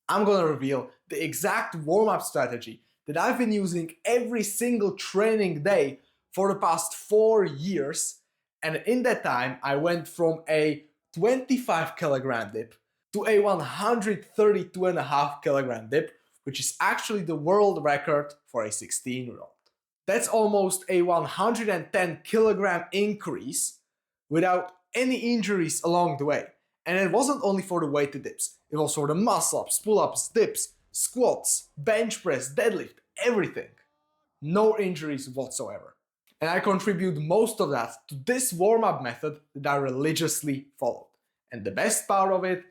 I'm gonna reveal the exact warm-up strategy that I've been using every single training day for the past 4 years. And in that time, I went from a 25 kilogram dip to a 132.5 kilogram dip, which is actually the world record for a 16-year-old. That's almost a 110 kilogram increase without any injuries along the way. And it wasn't only for the weighted dips, it was for the muscle-ups, pull-ups, dips, squats, bench press, deadlift, everything. No injuries whatsoever. And I contribute most of that to this warm-up method that I religiously followed. And the best part of it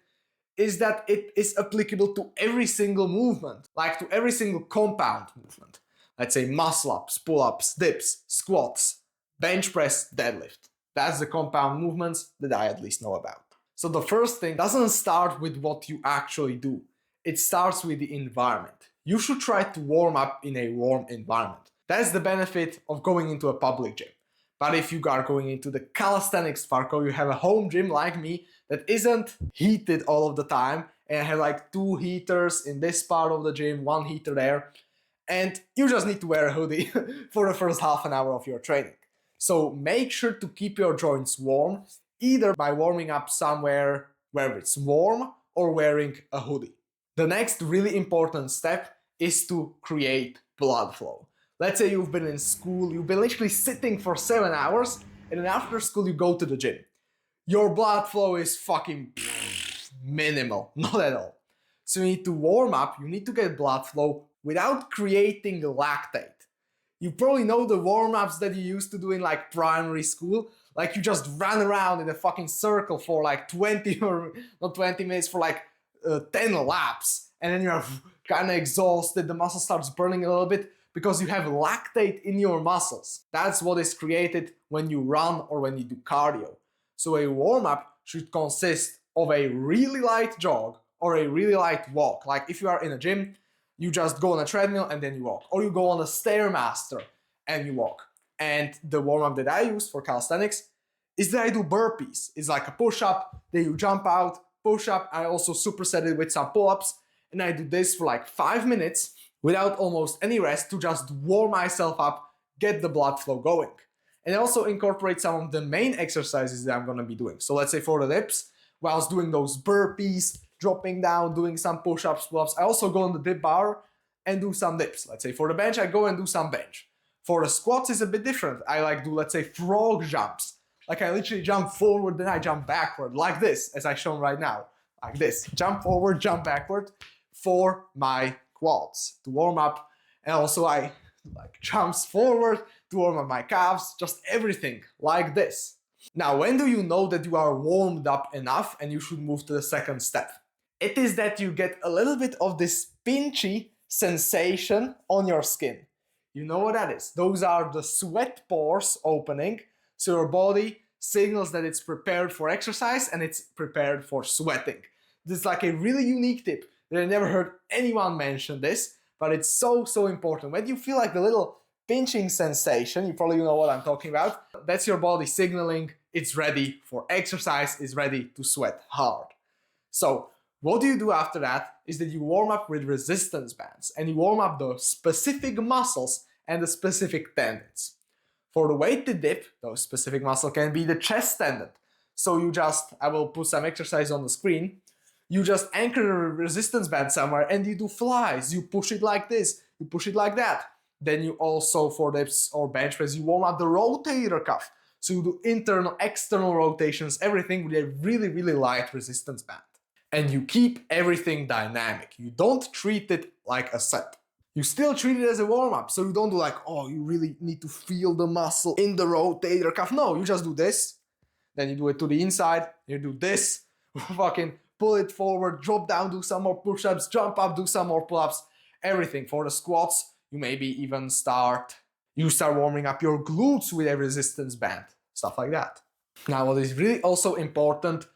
is that it is applicable to every single movement, like to every single compound movement. Let's say muscle-ups, pull-ups, dips, squats, bench press, deadlift. That's the compound movements that I at least know about. So the first thing doesn't start with what you actually do. It starts with the environment. You should try to warm up in a warm environment. That's the benefit of going into a public gym. But if you are going into the calisthenics park or you have a home gym like me that isn't heated all of the time and have like 2 heaters in this part of the gym, 1 heater there, and you just need to wear a hoodie for the first half an hour of your training. So make sure to keep your joints warm, either by warming up somewhere where it's warm or wearing a hoodie. The next really important step is to create blood flow. Let's say you've been in school, you've been literally sitting for 7 hours, and then after school you go to the gym. Your blood flow is fucking minimal, not at all. So you need to warm up, you need to get blood flow without creating lactate. You probably know the warm-ups that you used to do in like primary school. Like you just run around in a fucking circle for like 20 or not 20 minutes, for like 10 laps. And then you're kind of exhausted, the muscle starts burning a little bit because you have lactate in your muscles. That's what is created when you run or when you do cardio. So a warm-up should consist of a really light jog or a really light walk. Like if you are in a gym, you just go on a treadmill and then you walk. Or you go on a StairMaster and you walk. And the warm-up that I use for calisthenics is that I do burpees. It's like a push-up, then you jump out, push-up. I also superset it with some pull-ups. And I do this for like 5 minutes without almost any rest to just warm myself up, get the blood flow going. And I also incorporate some of the main exercises that I'm going to be doing. So let's say for the dips, whilst doing those burpees, dropping down, doing some push-ups, pull-ups, I also go on the dip bar and do some dips. Let's say for the bench, I go and do some bench. For the squats, it's a bit different. I like do, let's say, frog jumps. Like I literally jump forward, then I jump backward, like this, as I've shown right now. Like this, jump forward, jump backward for my quads to warm up. And also I like jumps forward to warm up my calves, just everything like this. Now, when do you know that you are warmed up enough and you should move to the second step? It is that you get a little bit of this pinchy sensation on your skin. You know what that is? Those are the sweat pores opening, so your body signals that it's prepared for exercise and it's prepared for sweating. This is like a really unique tip that I never heard anyone mention this, but it's so important. When you feel like the little pinching sensation, you probably know what I'm talking about, that's your body signaling it's ready for exercise, it's ready to sweat hard. So what you do after that is that you warm up with resistance bands and you warm up the specific muscles and the specific tendons. For the weighted dip, those specific muscles can be the chest tendon. So I will put some exercise on the screen. You just anchor the resistance band somewhere and you do flies. You push it like this, you push it like that. Then you also, for dips or bench press, you warm up the rotator cuff. So you do internal, external rotations, everything with a really light resistance band. And you keep everything dynamic. You don't treat it like a set. You still treat it as a warm-up. So you don't do like, oh, you really need to feel the muscle in the rotator cuff. No, you just do this. Then you do it to the inside. You do this. Fucking pull it forward, drop down, do some more push-ups, jump up, do some more pull-ups. Everything. For the squats, you maybe even start warming up your glutes with a resistance band. Stuff like that. Now, what is really also important,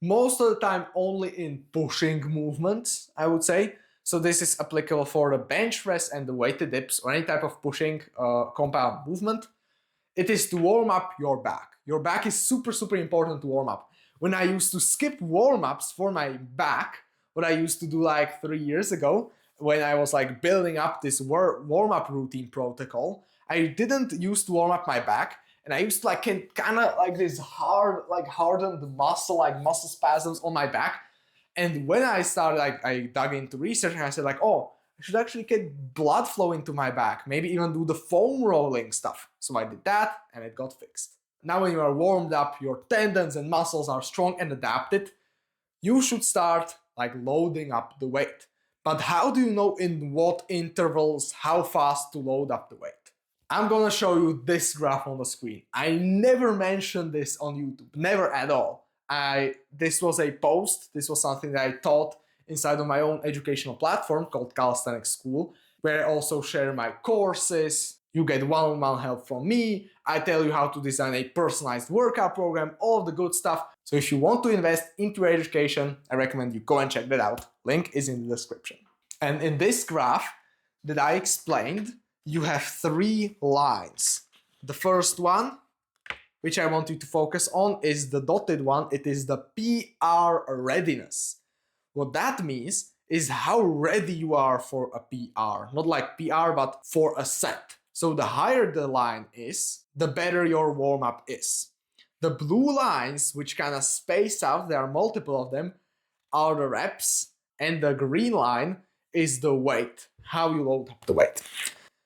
most of the time only in pushing movements, I would say. So this is applicable for the bench press and the weighted dips or any type of pushing compound movement. It is to warm up your back. Your back is super important to warm up. When I used to skip warm-ups for my back, what I used to do like 3 years ago when I was like building up this warm-up routine protocol. I didn't used to warm up my back, and I used to like kind of like this hardened muscle, like muscle spasms on my back. And when I started, I dug into research and I said like, oh, I should actually get blood flowing to my back, maybe even do the foam rolling stuff. So I did that and it got fixed. Now when you are warmed up, your tendons and muscles are strong and adapted, you should start like loading up the weight. But how do you know in what intervals, how fast to load up the weight? I'm gonna show you this graph on the screen. I never mentioned this on YouTube, never at all. This was a post, this was something that I taught inside of my own educational platform called Calisthenics School, where I also share my courses. You get one-on-one help from me. I tell you how to design a personalized workout program, all of the good stuff. So if you want to invest into your education, I recommend you go and check that out. Link is in the description. And in this graph that I explained, you have 3 lines. The first one, which I want you to focus on, is the dotted one. It is the PR readiness. What that means is how ready you are for a PR. Not like PR, but for a set. So the higher the line is, the better your warm-up is. The blue lines, which kind of space out, there are multiple of them, are the reps, and the green line is the weight, how you load up the weight.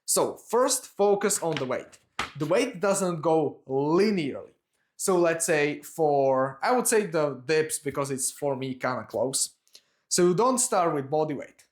So first focus on the weight. The weight doesn't go linearly. So let's say I would say the dips, because it's for me kind of close. So you don't start with body weight.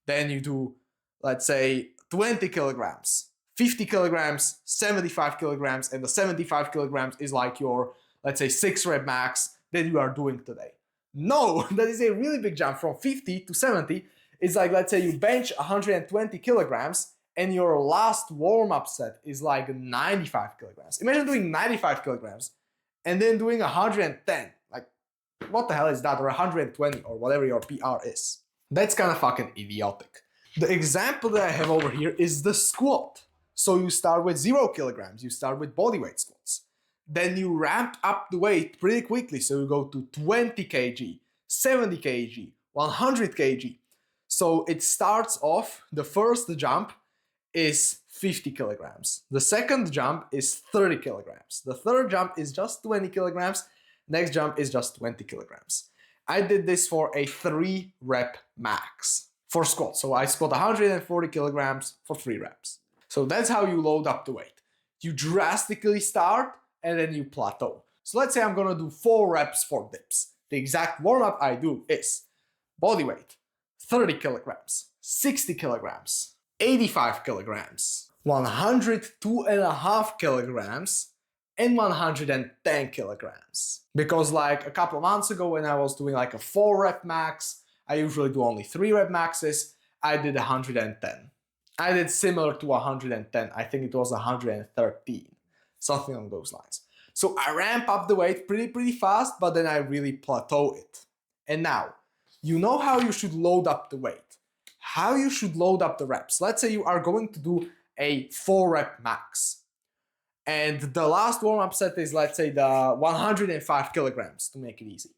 Then you do, let's say, 20 kilograms, 50 kilograms, 75 kilograms, and the 75 kilograms is like your, let's say, 6 rep max that you are doing today. No, that is a really big jump from 50 to 70. It's like, let's say you bench 120 kilograms and your last warm-up set is like 95 kilograms. Imagine doing 95 kilograms and then doing 110. Like, what the hell is that? Or 120 or whatever your PR is. That's kind of fucking idiotic. The example that I have over here is the squat. So you start with 0 kilograms. You start with bodyweight squats. Then you ramp up the weight pretty quickly. So you go to 20 kg, 70 kg, 100 kg. So it starts off, the first jump is 50 kilograms. The second jump is 30 kilograms. The third jump is just 20 kilograms. Next jump is just 20 kilograms. I did this for a 3 rep max for squat. So I squat 140 kilograms for 3 reps. So that's how you load up the weight. You drastically start and then you plateau. So let's say I'm gonna do 4 reps for dips. The exact warm-up I do is body weight, 30 kilograms, 60 kilograms, 85 kilograms, 102.5 kilograms, and 110 kilograms. Because like a couple of months ago when I was doing like a 4 rep max, I usually do only 3 rep maxes, I did 110. I did similar to 110, I think it was 113, something along those lines. So I ramp up the weight pretty fast, but then I really plateau it. And now, you know how you should load up the weight, how you should load up the reps. Let's say you are going to do a 4 rep max. And the last warm-up set is, let's say, the 105 kilograms, to make it easy.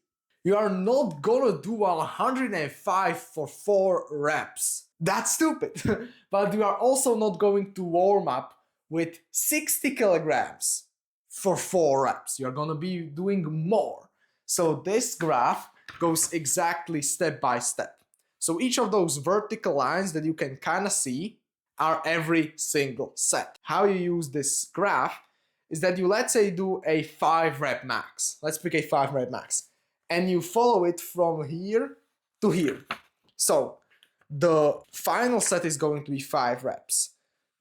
You are not gonna do 105 for 4 reps. That's stupid. But you are also not going to warm up with 60 kilograms for 4 reps. You're gonna be doing more. So this graph goes exactly step by step. So each of those vertical lines that you can kind of see are every single set. How you use this graph is that you, let's say, do a 5 rep max. Let's pick a 5 rep max. And you follow it from here to here. So the final set is going to be 5 reps.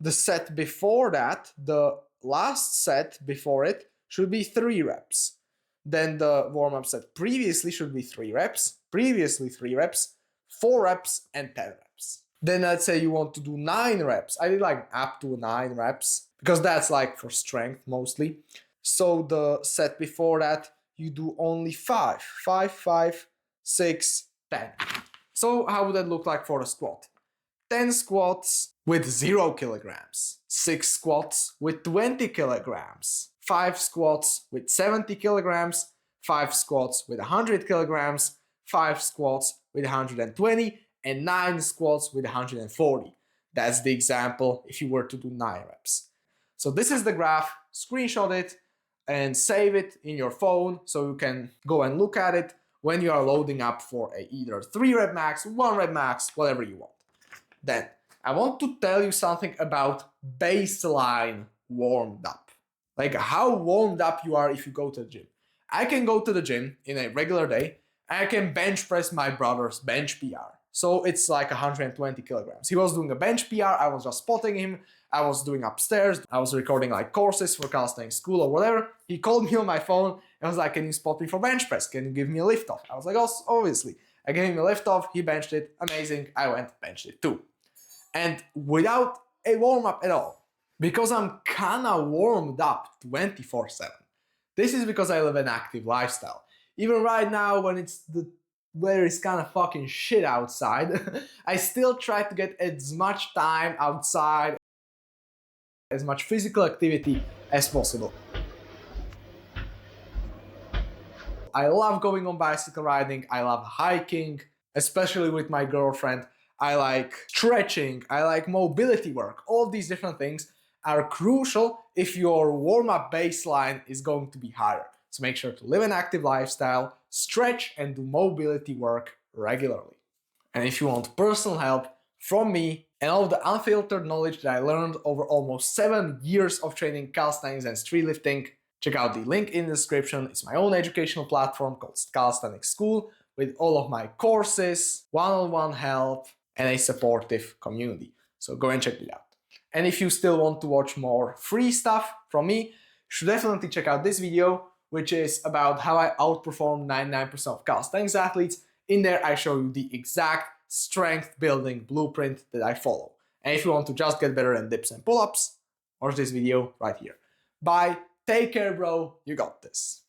The set before that, the last set before it, should be 3 reps. Then the warm-up set previously should be 3 reps, previously 3 reps, 4 reps, and 10 reps. Then let's say you want to do 9 reps. I did like up to 9 reps because that's like for strength mostly. So the set before that, you do only 5, 5, 6, 10. So how would that look like for a squat? 10 squats with 0 kilograms, 6 squats with 20 kilograms, 5 squats with 70 kilograms, 5 squats with 100 kilograms, 5 squats with 120 and 9 squats with 140. That's the example if you were to do 9 reps. So this is the graph, screenshot it and save it in your phone so you can go and look at it when you are loading up for either 3 rep max, 1 rep max, whatever you want. Then I want to tell you something about baseline warmed up. Like how warmed up you are if you go to the gym. I can go to the gym in a regular day and I can bench press my brother's bench PR. So it's like 120 kilograms. He was doing a bench PR, I was just spotting him, I was doing upstairs, I was recording like courses for Calisthenics School or whatever. He called me on my phone and was like, can you spot me for bench press? Can you give me a lift off? I was like, oh, obviously. I gave him a lift off, he benched it, amazing, I went benched it too. And without a warm up at all, because I'm kinda warmed up 24/7. This is because I live an active lifestyle. Even right now when it's the weather is kind of fucking shit outside, I still try to get as much time outside, as much physical activity as possible. I love going on bicycle riding, I love hiking, especially with my girlfriend. I like stretching, I like mobility work. All these different things are crucial if your warm-up baseline is going to be higher. So make sure to live an active lifestyle, stretch and do mobility work regularly. And if you want personal help from me and all of the unfiltered knowledge that I learned over almost 7 years of training calisthenics and streetlifting, check out the link in the description. It's my own educational platform called Calisthenics School with all of my courses, one-on-one help, and a supportive community. So go and check it out. And if you still want to watch more free stuff from me, you should definitely check out this video, which is about how I outperform 99% of calisthenics athletes. In there, I show you the exact strength building blueprint that I follow. And if you want to just get better in dips and pull-ups, watch this video right here. Bye, take care bro, you got this.